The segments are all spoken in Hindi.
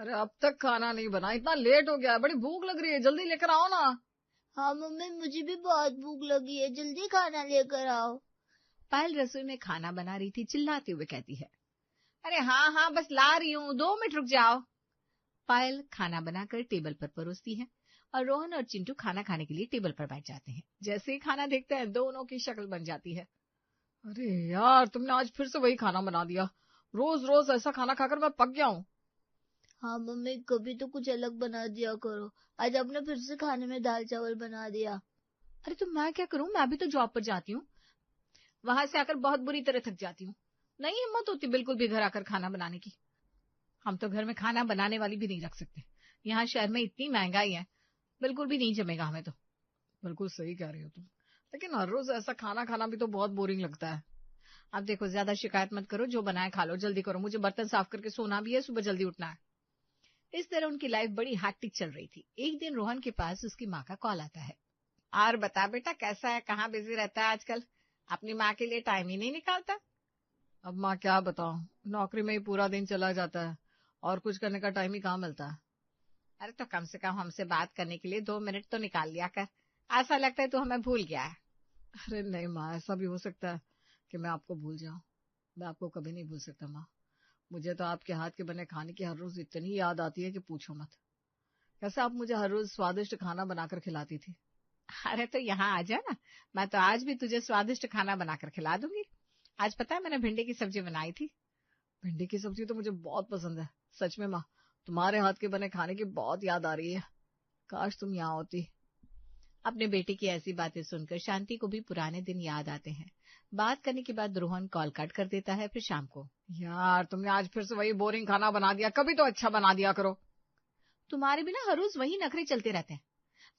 अरे अब तक खाना नहीं बना, इतना लेट हो गया है, बड़ी भूख लग रही है, जल्दी लेकर आओ ना। हाँ मम्मी, मुझे भी बहुत भूख लगी है, जल्दी खाना लेकर आओ। पायल रसोई में खाना बना रही थी, चिल्लाते हुए कहती है। अरे हाँ हाँ, बस ला रही हूँ, 2 मिनट रुक जाओ। पायल खाना बनाकर टेबल पर परोसती है और रोहन और चिंटू खाना खाने के लिए टेबल पर बैठ जाते हैं। जैसे ही खाना देखते हैं, दोनों की शक्ल बन जाती है। अरे यार, तुमने आज फिर से वही खाना बना दिया। रोज रोज ऐसा खाना खाकर मैं पक गया हूँ। हाँ मम्मी, कभी तो कुछ अलग बना दिया करो। आज आपने फिर से खाने में दाल चावल बना दिया। अरे तो मैं क्या करूं, मैं भी तो जॉब पर जाती हूँ, वहां से आकर बहुत बुरी तरह थक जाती हूँ, नहीं हिम्मत होती बिल्कुल भी घर आकर खाना बनाने की। हम तो घर में खाना बनाने वाली भी नहीं रख सकते, यहाँ शहर में इतनी महंगाई है, बिल्कुल भी नहीं जमेगा हमें तो। बिल्कुल सही कह रही हो तुम, लेकिन हर रोज ऐसा खाना खाना भी तो बहुत बोरिंग लगता है। अब देखो, ज्यादा शिकायत मत करो, जो बनाए खा लो, जल्दी करो, मुझे बर्तन साफ करके सोना भी है, सुबह जल्दी उठना है। इस तरह उनकी लाइफ बड़ी हैक्टिक चल रही थी। एक दिन रोहन के पास उसकी माँ का कॉल आता है। और बता बेटा, कैसा है, कहाँ बिजी रहता है आजकल, अपनी माँ के लिए टाइम ही नहीं निकालता। अब माँ क्या बताऊं, नौकरी में ही पूरा दिन चला जाता है और कुछ करने का टाइम ही कहाँ मिलता है। अरे तो कम से कम हमसे बात करने के लिए 2 मिनट तो निकाल लिया कर, ऐसा लगता है तू हमें भूल गया है। अरे नहीं माँ, ऐसा भी हो सकता है कि मैं आपको भूल जाऊं। मैं आपको कभी नहीं भूल सकता माँ। मुझे तो आपके हाथ के बने खाने की हर रोज इतनी याद आती है कि पूछो मत। कैसे आप मुझे हर रोज स्वादिष्ट खाना बनाकर खिलाती थी। अरे तो यहाँ आ जा ना, मैं तो आज भी तुझे स्वादिष्ट खाना बनाकर खिला दूंगी। आज पता है, मैंने भिंडी की सब्जी बनाई थी। भिंडी की सब्जी तो मुझे बहुत पसंद है, सच में माँ। तुम्हारे हाथ के बने खाने की बहुत याद आ रही है, काश तुम यहाँ होती। अपने बेटे की ऐसी बातें सुनकर शांति को भी पुराने दिन याद आते हैं। बात करने के बाद रोहन कॉल कट कर देता है। फिर शाम को, यार तुमने आज फिर से वही बोरिंग खाना बना दिया, कभी तो अच्छा बना दिया करो। तुम्हारे बिना हर रोज वही नखरे चलते रहते हैं।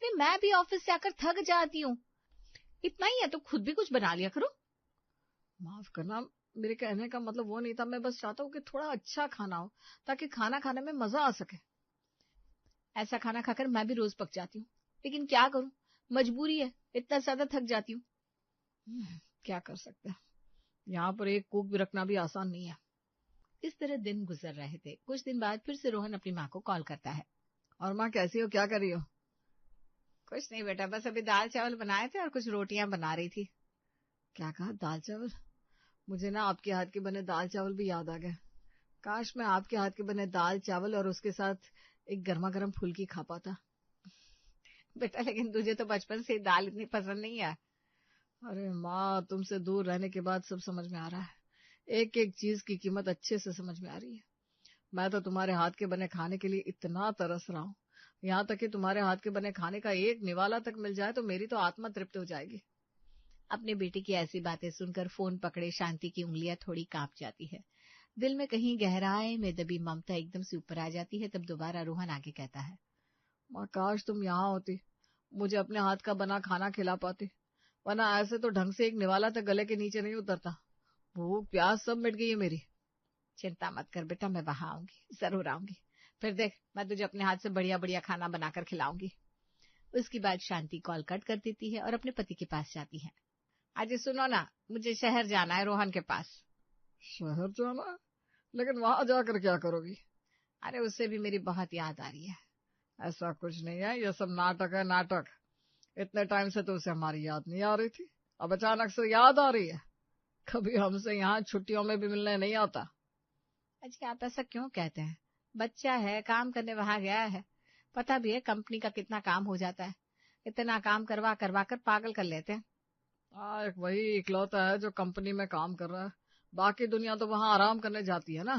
अरे मैं भी ऑफिस से आकर थक जाती हूँ, इतना ही है तो खुद भी कुछ बना लिया करो। माफ करना, मेरे कहने का मतलब वो नहीं था। मैं बस चाहता हूँ कि थोड़ा अच्छा खाना हो, ताकि खाना खाने में मजा आ सके। ऐसा खाना खाकर मैं भी रोज पक जाती हूँ, लेकिन क्या करूँ, मजबूरी है, इतना ज्यादा थक जाती हूँ। क्या कर सकते हैं, यहाँ पर एक कुक भी रखना भी आसान नहीं है। इस तरह दिन गुजर रहे थे। कुछ दिन बाद फिर से रोहन अपनी माँ को कॉल करता है। और माँ कैसी हो, क्या कर रही हो। कुछ नहीं बेटा, बस अभी दाल चावल बनाए थे और कुछ रोटियां बना रही थी। क्या कहा, दाल चावल। मुझे ना आपके हाथ के बने दाल चावल भी याद आ गए। काश मैं आपके हाथ के बने दाल चावल और उसके साथ एक गर्मा गर्म फुल्की खा पाता। बेटा लेकिन तुझे तो बचपन से दाल इतनी पसंद नहीं है। अरे माँ, तुमसे दूर रहने के बाद सब समझ में आ रहा है। एक एक चीज की कीमत अच्छे से समझ में आ रही है। मैं तो तुम्हारे हाथ के बने खाने के लिए इतना तरस रहा हूँ, यहाँ तक कि तुम्हारे हाथ के बने खाने का एक निवाला तक मिल जाए तो मेरी तो आत्मा तृप्त हो जाएगी। अपने बेटे की ऐसी बातें सुनकर फोन पकड़े शांति की उंगलियां थोड़ी कांप जाती है। दिल में कहीं गहराई में दबी ममता एकदम से ऊपर आ जाती है। तब दोबारा रोहन आगे कहता है। माँ काश तुम यहाँ होती, मुझे अपने हाथ का बना खाना खिला पाती, वरना ऐसे तो ढंग से एक निवाला तक गले के नीचे नहीं उतरता। भूख प्यास सब मिट गई है मेरी। चिंता मत कर बेटा, मैं वहां आऊंगी, जरूर आऊंगी। फिर देख, मैं तुझे अपने हाथ से बढ़िया बढ़िया खाना बनाकर खिलाऊंगी। उसके बाद शांति कॉल कट कर देती है और अपने पति के पास जाती है। आज सुनो ना, मुझे शहर जाना है रोहन के पास। शहर जाना है? लेकिन वहां जाकर क्या करोगी। अरे उससे भी मेरी बहुत याद आ रही है। ऐसा कुछ नहीं है, ये सब नाटक है, नाटक। इतने टाइम से तो उसे हमारी याद नहीं आ रही थी, अब अचानक से याद आ रही है। कभी हमसे यहाँ छुट्टियों में भी मिलने नहीं आता। अच्छा, आप ऐसा क्यों कहते हैं, बच्चा है, काम करने वहां गया है, पता भी है कंपनी का कितना काम हो जाता है, इतना काम करवा करवा कर पागल कर लेते हैं। एक वही इकलौता है जो कंपनी में काम कर रहा है, बाकी दुनिया तो वहां आराम करने जाती है ना।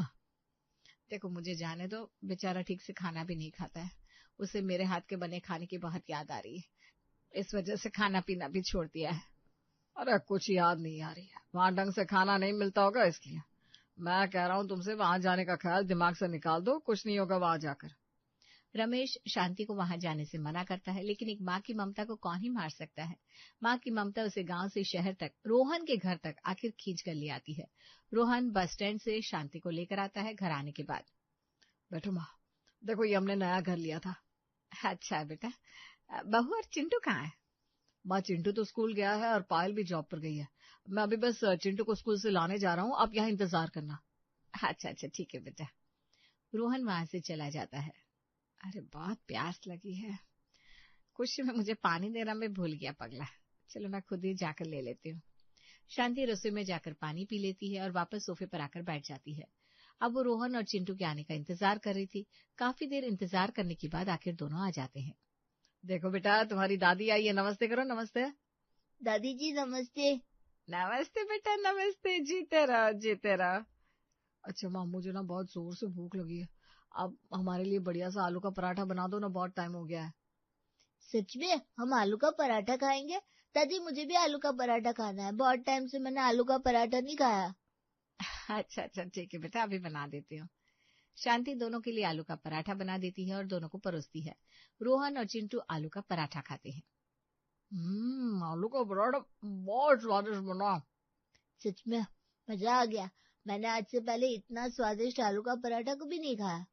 देखो मुझे जाने दो, बेचारा ठीक से खाना भी नहीं खाता है, उसे मेरे हाथ के बने खाने की बहुत याद आ रही है, इस वजह से खाना पीना भी छोड़ दिया है। अरे कुछ याद नहीं आ रही है, वहां ढंग से खाना नहीं मिलता होगा इसलिए। मैं कह रहा हूँ तुमसे, वहां जाने का ख्याल दिमाग से निकाल दो, कुछ नहीं होगा वहां जाकर। रमेश शांति को वहां जाने से मना करता है, लेकिन एक माँ की ममता को कौन ही मार सकता है। माँ की ममता उसे गांव से शहर तक, रोहन के घर तक आखिर खींच कर ले आती है। रोहन बस स्टैंड से शांति को लेकर आता है। घर आने के बाद, बैठो माँ, देखो ये हमने नया घर लिया था। अच्छा बेटा, बहू और चिंटू कहाँ है। माँ चिंटू तो स्कूल गया है और पायल भी जॉब पर गई है। मैं अभी बस चिंटू को स्कूल से लाने जा रहा हूँ, आप यहाँ इंतजार करना। अच्छा अच्छा, ठीक है बेटा। रोहन वहां से चला जाता है। अरे बहुत प्यास लगी है, खुशी में मुझे पानी देना मैं भूल गया पगला। चलो मैं खुद ही जाकर ले लेती हूँ। शांति रसोई में जाकर पानी पी लेती है और वापस सोफे पर आकर बैठ जाती है। अब वो रोहन और चिंटू के आने का इंतजार कर रही थी। काफी देर इंतजार करने के बाद आखिर दोनों आ जाते हैं। देखो बेटा, तुम्हारी दादी आई है, नमस्ते करो। नमस्ते दादी जी, नमस्ते। नमस्ते बेटा, नमस्ते। जीते रहो, जीते रहो। अच्छा माँ, मुझे ना बहुत जोर से भूख लगी है, अब हमारे लिए बढ़िया सा आलू का पराठा बना दो ना, बहुत टाइम हो गया है। सच में हम आलू का पराठा खाएंगे? दादी, मुझे भी आलू का पराठा खाना है, बहुत टाइम से मैंने आलू का पराठा नहीं खाया। अच्छा अच्छा ठीक है बेटा, अभी बना देती हूँ। शांति दोनों के लिए आलू का पराठा बना देती है और दोनों को परोसती है। रोहन और चिंटू आलू का पराठा खाते हैं। आलू का पराठा बहुत स्वादिष्ट बना। सच में मजा आ गया, मैंने आज से पहले इतना स्वादिष्ट आलू का पराठा कभी नहीं खाया।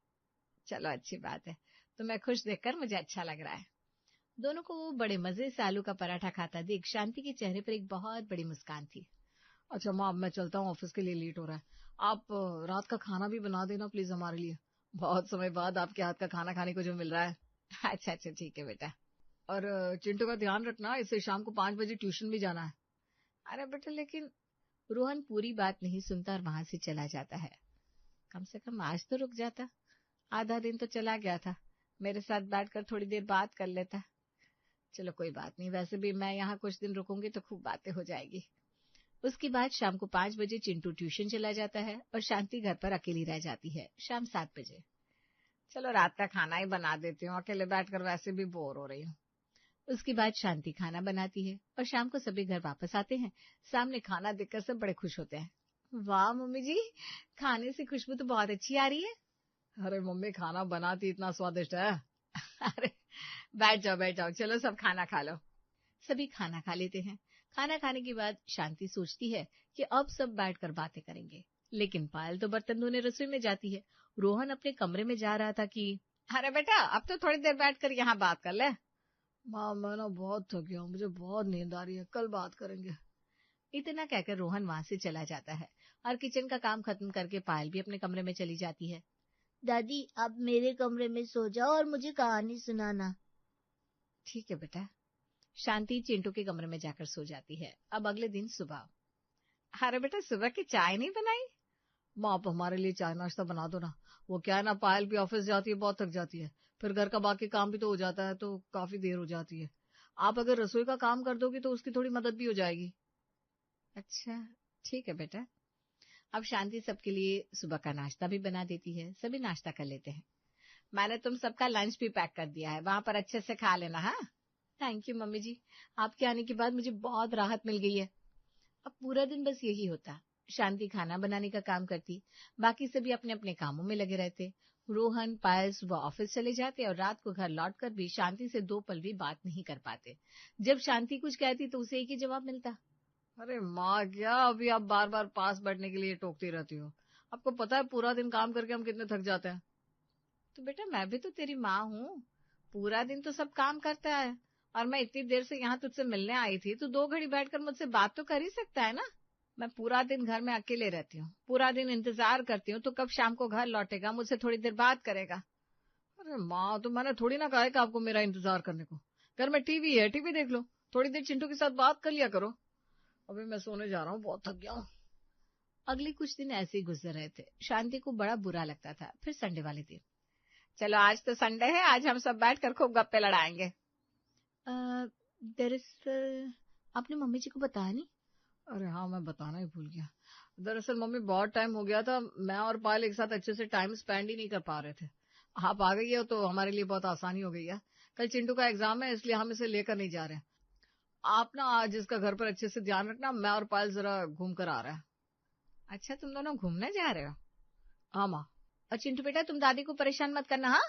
चलो अच्छी बात है, तुम्हें खुश देखकर मुझे अच्छा लग रहा है। दोनों को वो बड़े मजे से आलू का पराठा खाता देख शांति के चेहरे पर एक बहुत बड़ी मुस्कान थी। अच्छा माँ, अब मैं चलता हूँ, ऑफिस के लिए लेट हो रहा है। आप रात का खाना भी बना देना प्लीज हमारे लिए, बहुत समय बाद आपके हाथ का खाना खाने को जो मिल रहा है। अच्छा अच्छा ठीक है बेटा। और चिंटू का ध्यान रखना, इसे शाम को 5 बजे ट्यूशन भी जाना है। अरे बेटा लेकिन रोहन पूरी बात नहीं सुनता और वहां से चला जाता है। कम से कम आज तो रुक जाता, आधा दिन तो चला गया था, मेरे साथ बैठकर थोड़ी देर बात कर लेता। चलो कोई बात नहीं, वैसे भी मैं यहाँ कुछ दिन रुकूंगी तो खूब बातें हो जाएगी। उसके बाद शाम को 5 बजे चिंटू ट्यूशन चला जाता है और शांति घर पर अकेली रह जाती है। शाम 7 बजे। चलो रात का खाना ही बना देती हूँ, अकेले बैठकर वैसे भी बोर हो रही हूँ। उसके बाद शांति खाना बनाती है और शाम को सभी घर वापस आते हैं। सामने खाना देखकर सब बड़े खुश होते हैं। वाह मम्मी जी, खाने से खुशबू तो बहुत अच्छी आ रही है। अरे मम्मी, खाना बनाती इतना स्वादिष्ट है। अरे बैठ जाओ बैठ जाओ, चलो सब खाना खा लो। सभी खाना खा लेते हैं। खाना खाने के बाद शांति सोचती है कि अब सब बैठकर बातें करेंगे, लेकिन पायल तो बर्तन धोने रसोई में जाती है। रोहन अपने कमरे में जा रहा था कि अरे बेटा, अब तो थोड़ी देर बैठकर यहाँ बात कर ले। माँ, मैं ना बहुत थक गया हूँ, मुझे बहुत नींद आ रही है, कल बात करेंगे। इतना कहकर रोहन वहां से चला जाता है और किचन का काम खत्म करके पायल भी अपने कमरे में चली जाती है। दादी, आप मेरे कमरे में सो जाओ और मुझे कहानी सुनाना। ठीक है बेटा। शांति चिंटू के कमरे में जाकर सो जाती है। अब अगले दिन सुबह। अरे बेटा, सुबह की चाय नहीं बनाई? माँ, आप हमारे लिए चाय नाश्ता बना दो ना। वो क्या है ना, पायल भी ऑफिस जाती है, बहुत थक जाती है, फिर घर का बाकी काम भी तो हो जाता है, तो काफी देर हो जाती है। आप अगर रसोई का काम कर दोगी तो उसकी थोड़ी मदद भी हो जाएगी। अच्छा ठीक है बेटा। अब शांति सबके लिए सुबह का नाश्ता भी बना देती है। सभी नाश्ता कर लेते हैं। मैंने तुम सबका लंच भी पैक कर दिया है, वहां पर अच्छे से खा लेना। हाँ थैंक यू मम्मी जी, आपके आने के बाद मुझे बहुत राहत मिल गई है। अब पूरा दिन बस यही होता। शांति खाना बनाने का काम करती, बाकी सभी अपने अपने कामों में लगे रहते। रोहन पायल सुबह ऑफिस चले जाते और रात को घर लौटकर भी शांति से 2 पल भी बात नहीं कर पाते। जब शांति कुछ कहती तो उसे एक ही जवाब मिलता, अरे माँ, क्या अभी आप बार बार पास बैठने के लिए टोकती रहती हो? आपको पता है पूरा दिन काम करके हम कितने थक जाते हैं। तो बेटा मैं भी तो तेरी माँ हूँ, पूरा दिन तो सब काम करता है, और मैं इतनी देर से यहाँ तुझसे मिलने आई थी, तो 2 घड़ी बैठकर मुझसे बात तो कर ही सकता है ना। मैं पूरा दिन घर में अकेले रहती हूँ, पूरा दिन इंतजार करती हूँ, तो कब शाम को घर लौटेगा, मुझसे थोड़ी देर बात करेगा। अरे माँ, तो मैंने थोड़ी ना कहा है कि आपको मेरा इंतजार करने को। घर में टीवी है, टीवी देख लो, थोड़ी देर चिंटू के साथ बात कर लिया करो। अभी मैं सोने जा रहा हूँ, बहुत थक गया हूँ। अगले कुछ दिन ऐसे ही गुजर रहे थे। शांति को बड़ा बुरा लगता था। फिर संडे वाले दिन, चलो आज तो संडे है, आज हम सब बैठकर खूब गप्पे लड़ाएंगे। दरअसल आपने मम्मी जी को बताया नहीं? अरे हाँ, मैं बताना ही भूल गया। दरअसल मम्मी, बहुत टाइम हो गया था, मैं और पायल एक साथ अच्छे से टाइम स्पेंड ही नहीं कर पा रहे थे। आप आ गई हो तो हमारे लिए बहुत आसानी हो गई है। कल चिंटू का एग्जाम है, इसलिए हम इसे लेकर नहीं जा रहे। आप ना आज इसका घर पर अच्छे से ध्यान रखना, मैं और पायल जरा घूम कर आ रहा है। अच्छा, तुम दोनों घूमने जा रहे हो? हाँ माँ। और चिंटू बेटा, तुम दादी को परेशान मत करना। हाँ।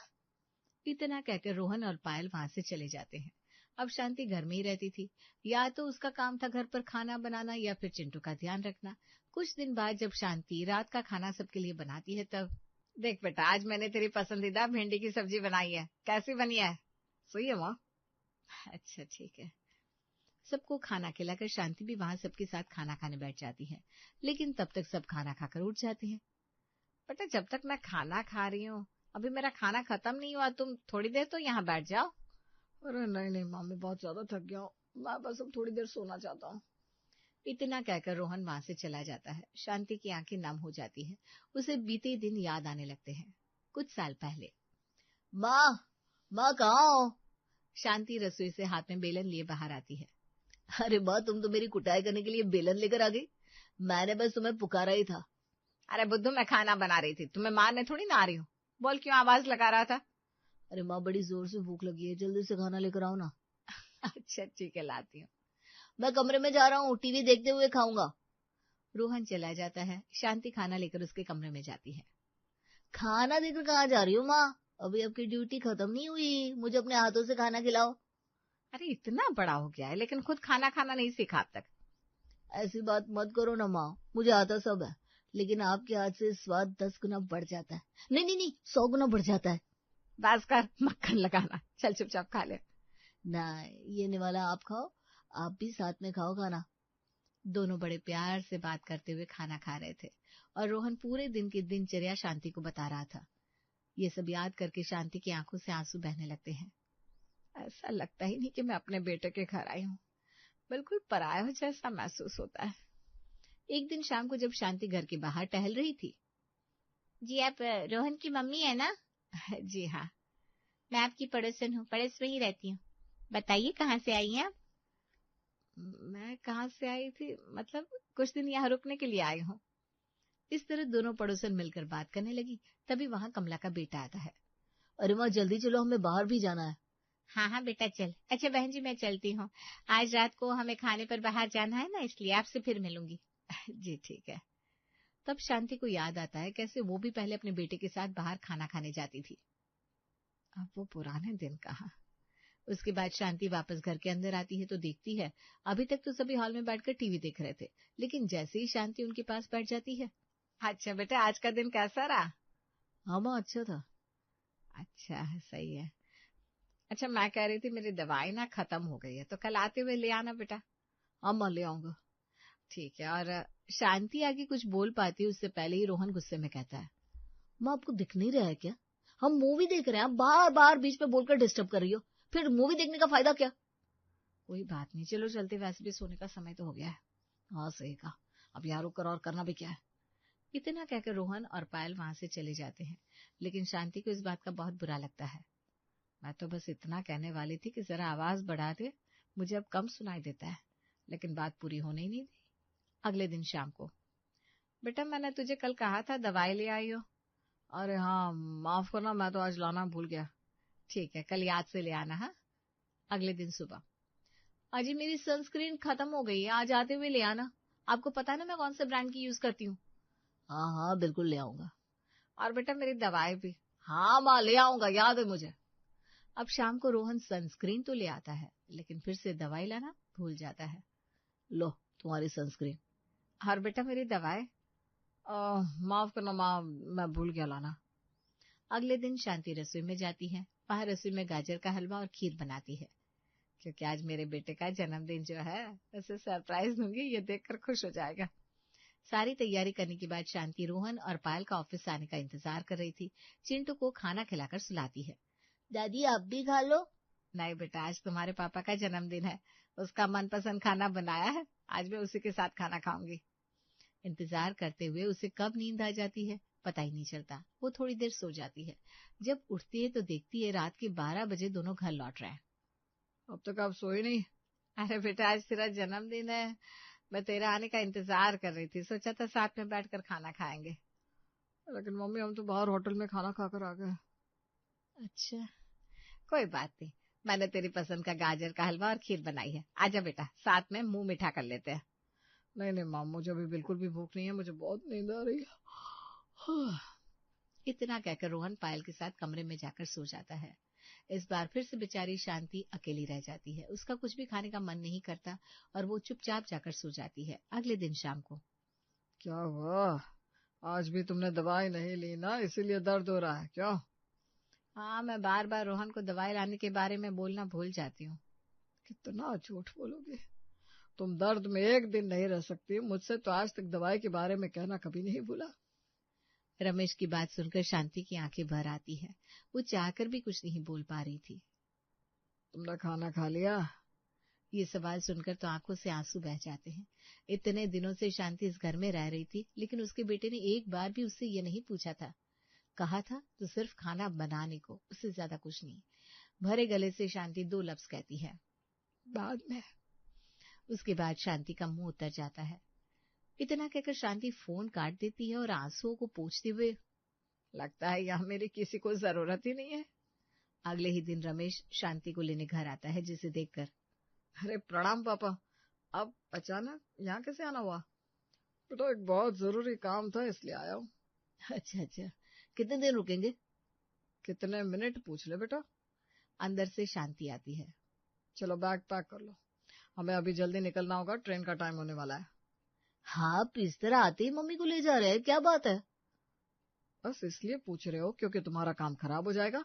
इतना कहकर रोहन और पायल वहां से चले जाते हैं। अब शांति घर में ही रहती थी। या तो उसका काम था घर पर खाना बनाना या फिर चिंटू का ध्यान रखना। कुछ दिन बाद जब शांति रात का खाना सबके लिए बनाती है, तब देख बेटा, आज मैंने तेरी पसंदीदा भिंडी की सब्जी बनाई है, कैसी बनी है? सही है माँ। अच्छा ठीक है। सबको खाना खिलाकर शांति भी वहां सबके साथ खाना खाने बैठ जाती है, लेकिन तब तक सब खाना खाकर उठ जाते हैं। बेटा जब तक मैं खाना खा रही हूँ, अभी मेरा खाना खत्म नहीं हुआ, तुम थोड़ी देर तो यहाँ बैठ जाओ। अरे नहीं नहीं माँ, मैं बहुत ज्यादा थक गया हूँ, मैं बस अब थोड़ी देर सोना चाहता हूँ। इतना कहकर रोहन वहां से चला जाता है। शांति की आंखें नम हो जाती हैं। उसे बीते दिन याद आने लगते हैं। कुछ साल पहले। माँ कहाँ हो? शांति रसोई से हाथ में बेलन लिए बाहर आती है। अरे माँ, तुम तो मेरी कुटाई करने के लिए बेलन लेकर आ गई। मैंने बस तुम्हें पुकारा ही था। अरे बुद्धू, मैं खाना बना रही थी, तुम्हें मारने थोड़ी ना आ रही हूँ। बोल, क्यों आवाज लगा रहा था? अरे माँ, बड़ी जोर से भूख लगी है, जल्दी से खाना लेकर आओ ना। अच्छा ठीक है, लाती हूँ। मैं कमरे में जा रहा हूँ, टीवी देखते हुए खाऊंगा। रोहन चला जाता है। शांति खाना लेकर उसके कमरे में जाती है। खाना देकर कहाँ जा रही हो माँ? अभी आपकी ड्यूटी खत्म नहीं हुई, मुझे अपने हाथों से खाना खिलाओ। अरे इतना बड़ा हो गया है, लेकिन खुद खाना खाना नहीं सीखा अब तक। ऐसी बात मत करो ना माँ, मुझे आता सब है, लेकिन आपके हाथ से स्वाद 10 गुना बढ़ जाता है। नहीं नहीं नहीं, 100 गुना बढ़ जाता है। बस कर मक्खन लगाना, चल चुपचाप खा ले। ना, ये निवाला आप खाओ, आप भी साथ में खाओ खाना। दोनों बड़े प्यार से बात करते हुए खाना खा रहे थे और रोहन पूरे दिन की दिनचर्या शांति को बता रहा था। ये सब याद करके शांति की आंखों से आंसू बहने लगते हैं। ऐसा लगता ही नहीं कि मैं अपने बेटे के घर आई हूँ, बिल्कुल पराया जैसा महसूस होता है। एक दिन शाम को जब शांति घर के बाहर टहल रही थी। जी आप रोहन की मम्मी है ना? जी हाँ, मैं आपकी पड़ोसन हूँ, पड़ोस में ही रहती हूँ। बताइए कहाँ से आई हैं आप? मैं कहाँ से आई थी, मतलब कुछ दिन यहाँ रुकने के लिए आई हूँ। इस तरह दोनों पड़ोसन मिलकर बात करने लगी। तभी वहां कमला का बेटा आता है। अरे माँ, जल्दी चलो, हमें बाहर भी जाना है। हाँ हाँ बेटा चल। अच्छा बहन जी, मैं चलती हूँ, आज रात को हमें खाने पर बाहर जाना है ना, इसलिए आपसे फिर मिलूंगी। जी ठीक है। तब शांति को याद आता है कैसे वो भी पहले अपने बेटे के साथ बाहर खाना खाने जाती थी। अब वो पुराने दिन कहाँ। उसके बाद शांति वापस घर के अंदर आती है तो देखती है अभी तक तो सभी हॉल में बैठकर टीवी देख रहे थे, लेकिन जैसे ही शांति उनके पास बैठ जाती है। अच्छा बेटा, आज का दिन कैसा रहा? हाँ माँ, अच्छा था। अच्छा है, सही है। अच्छा मैं कह रही थी मेरी दवाई ना खत्म हो गई है, तो कल आते हुए ले आना बेटा। हाँ माँ, ले आऊंगा। ठीक है। और शांति आगे कुछ बोल पाती उससे पहले ही रोहन गुस्से में कहता है। माँ, आपको दिख नहीं रहा है क्या? हम मूवी देख रहे हैं, आप बार बार बीच में बोलकर डिस्टर्ब कर रही हो, फिर मूवी देखने का फायदा क्या? कोई बात नहीं, चलो चलते, वैसे भी सोने का समय तो हो गया है। हाँ सही कहा, अब यहाँ रुक कर और करना भी क्या है। इतना कहकर रोहन और पायल वहां से चले जाते हैं, लेकिन शांति को इस बात का बहुत बुरा लगता है। मैं तो बस इतना कहने वाली थी कि जरा आवाज बढ़ा दे, मुझे अब कम सुनाई देता है, लेकिन बात पूरी होने ही नहीं दी। अगले दिन शाम को। बेटा मैंने तुझे कल कहा था दवाई ले आई हो। अरे हाँ, माफ करना, मैं तो आज लाना भूल गया। ठीक है, कल याद से ले आना। हाँ। अगले दिन सुबह। अजी मेरी सनस्क्रीन खत्म हो गई है, आज आते हुए ले आना। आपको पता है ना मैं कौन से ब्रांड की यूज करती हूँ। हाँ हाँ बिल्कुल ले आऊंगा। और बेटा मेरी दवाई भी। हाँ माँ, ले आऊंगा, याद है मुझे। अब शाम को रोहन सनस्क्रीन तो ले आता है, लेकिन फिर से दवाई लाना भूल जाता है। लो तुम्हारी सनस्क्रीन। और बेटा मेरी दवाई। माफ करना माँ, मैं भूल गया लाना। अगले दिन शांति रसोई में जाती है। वहां रसोई में गाजर का हलवा और खीर बनाती है, क्योंकि आज मेरे बेटे का जन्मदिन जो है उसे सरप्राइज दूंगी, ये देखकर खुश हो जाएगा। सारी तैयारी करने के बाद शांति रोहन और पायल का ऑफिस आने का इंतजार कर रही थी। चिंटू को खाना खिलाकर सुलाती है। दादी आप भी खा लो। नहीं बेटा, आज तुम्हारे पापा का जन्मदिन है, उसका मनपसंद खाना बनाया है, आज मैं उसी के साथ खाना खाऊंगी। इंतजार करते हुए उसे कब नींद आ जाती है पता ही नहीं चलता। वो थोड़ी देर सो जाती है। जब उठती है तो देखती है रात के 12 बजे दोनों घर लौट रहे हैं। अब तक आप सोए नहीं? अरे बेटा आज तेरा जन्मदिन है, मैं तेरे आने का इंतजार कर रही थी, सोचा था साथ में बैठकर खाना खाएंगे। लेकिन मम्मी, हम तो बाहर होटल में खाना खाकर आ गए। अच्छा कोई बात नहीं, मैंने तेरी पसंद का गाजर का हलवा और खीर बनाई है, आजा बेटा साथ में मुंह मीठा कर लेते हैं। नहीं नहीं माम, मुझे अभी बिल्कुल भी भूख नहीं है, मुझे बहुत नींद आ रही है। इतना कहकर रोहन पायल के साथ कमरे में जाकर सो जाता है। इस बार फिर से बेचारी शांति अकेली रह जाती है। उसका कुछ भी खाने का मन नहीं करता और वो चुपचाप जाकर सो जाती है। अगले दिन शाम को। क्या हुआ, आज भी तुमने दवाई नहीं ली ना, इसीलिए दर्द हो रहा है क्या? हाँ, मैं बार बार रोहन को दवाई लाने के बारे में बोलना भूल जाती हूँ। कितना झूठ बोलोगे, तुम दर्द में एक दिन नहीं रह सकती। मुझसे तो आज तक दवाई के बारे में कहना कभी नहीं भूला। रमेश की बात सुनकर शांति की आंखें भर आती है। वो चाहकर भी कुछ नहीं बोल पा रही थी। तुमने खाना खा लिया? ये सवाल सुनकर तो आंखों से आंसू बह जाते हैं। इतने दिनों से शांति इस घर में रह रही थी, लेकिन उसके बेटे ने एक बार भी उससे ये नहीं पूछा था। कहा था तो सिर्फ खाना बनाने को, उससे ज्यादा कुछ नहीं। भरे गले से शांति 2 लफ्ज कहती है, बाद में। उसके बाद शांति का मुंह उतर जाता है। इतना कहकर शांति फोन काट देती है और आंसुओं को पोंछते हुए, लगता है यहाँ मेरी किसी को जरूरत ही नहीं है। अगले ही दिन रमेश शांति को लेने घर आता है, जिसे देखकर, अरे प्रणाम पापा, अब अचानक यहाँ कैसे आना हुआ? बेटा एक बहुत जरूरी काम था इसलिए आया हूँ। अच्छा, कितने दिन रुकेंगे? कितने मिनट पूछ ले बेटा। अंदर से शांति आती है। चलो बैग पैक कर लो, हमें अभी जल्दी निकलना होगा, ट्रेन का टाइम होने वाला है। हाँ, आप इस तरह आते ही मम्मी को ले जा रहे हैं, क्या बात है? बस इसलिए पूछ रहे हो क्योंकि तुम्हारा काम खराब हो जाएगा?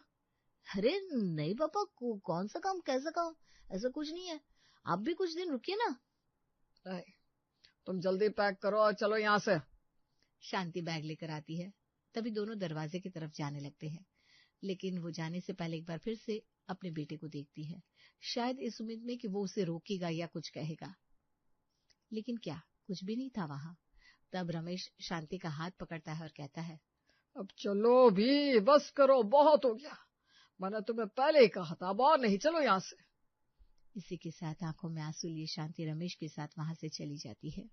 अरे नहीं पापा, कौन सा काम, कैसा काम? ऐसा कुछ नहीं है, आप भी कुछ दिन रुकिए ना। नहीं, तुम जल्दी पैक करो और चलो यहाँ से। शांति बैग लेकर आती है। तभी दोनों दरवाजे की तरफ जाने लगते हैं, लेकिन वो जाने से पहले एक बार फिर से अपने बेटे को देखती है, शायद इस उम्मीद में कि वो उसे रोकेगा या कुछ कहेगा। लेकिन क्या, कुछ भी नहीं था वहां। तब रमेश शांति का हाथ पकड़ता है और कहता है, अब चलो भी, बस करो, बहुत हो गया। मैंने तुम्हें पहले ही कहा था, अब और नहीं, चलो यहाँ से। इसी के साथ आंखों में आंसू लिए शांति रमेश के साथ वहां से चली जाती है।